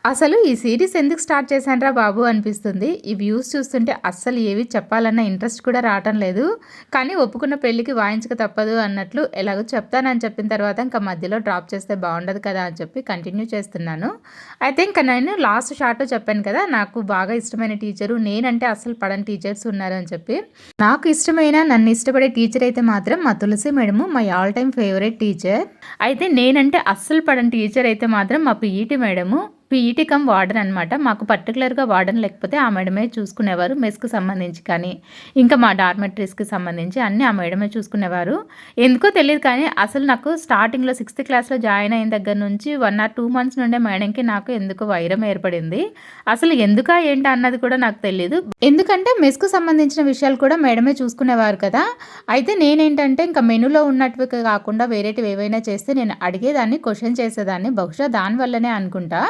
అసలు ఈ సీరీస్ ఎందుకు స్టార్ట్ చేశానురా బాబు అనిపిస్తుంది. ఈ వ్యూస్ చూస్తుంటే అస్సలు ఏవి చెప్పాలన్న ఇంట్రెస్ట్ కూడా రావటం లేదు. కానీ ఒప్పుకున్న పెళ్ళికి వాయించక తప్పదు అన్నట్లు ఎలాగో చెప్తానని చెప్పిన తర్వాత ఇంకా మధ్యలో డ్రాప్ చేస్తే బాగుండదు కదా అని చెప్పి కంటిన్యూ చేస్తున్నాను. అయితే ఇంకా నేను లాస్ట్ షార్ట్‌లో చెప్పాను కదా! నాకు బాగా ఇష్టమైన టీచరు, నేనంటే అస్సలు పడని టీచర్స్ ఉన్నారని చెప్పి. నాకు ఇష్టమైన, నన్ను ఇష్టపడే టీచర్ అయితే మాత్రం మా Tulasi madam my all time favourite teacher. అయితే నేనంటే అస్సలు పడని టీచర్ అయితే మాత్రం మా PET madam. PET cum warden అనమాట. మాకు పర్టిక్యులర్‌గా వార్డెన్ లేకపోతే ఆ మేడమే చూసుకునేవారు. మెస్‌కి సంబంధించి కానీ, ఇంకా మా డార్మెటరీస్‌కి సంబంధించి అన్నీ ఆ మేడమే చూసుకునేవారు. ఎందుకో తెలీదు కానీ అసలు నాకు స్టార్టింగ్‌లో 6థ్ క్లాస్‌లో జాయిన్ అయిన దగ్గర నుంచి 1 ఆర్ 2 మంత్స్ నుండే మేడంకి నాకు ఎందుకో వైరం ఏర్పడింది. అసలు ఎందుకా ఏంటా అన్నది కూడా నాకు తెలీదు. ఎందుకంటే మెస్‌కు సంబంధించిన విషయాలు కూడా మేడమే చూసుకునేవారు కదా! అయితే నేనేంటంటే ఇంకా మెనూలో ఉన్నటివి కాకుండా వేరేటివి ఏవైనా చేస్తే నేను అడిగేదాన్ని, క్వెషన్ చేసేదాన్ని. బహుశా దానివల్లనే అనుకుంటా.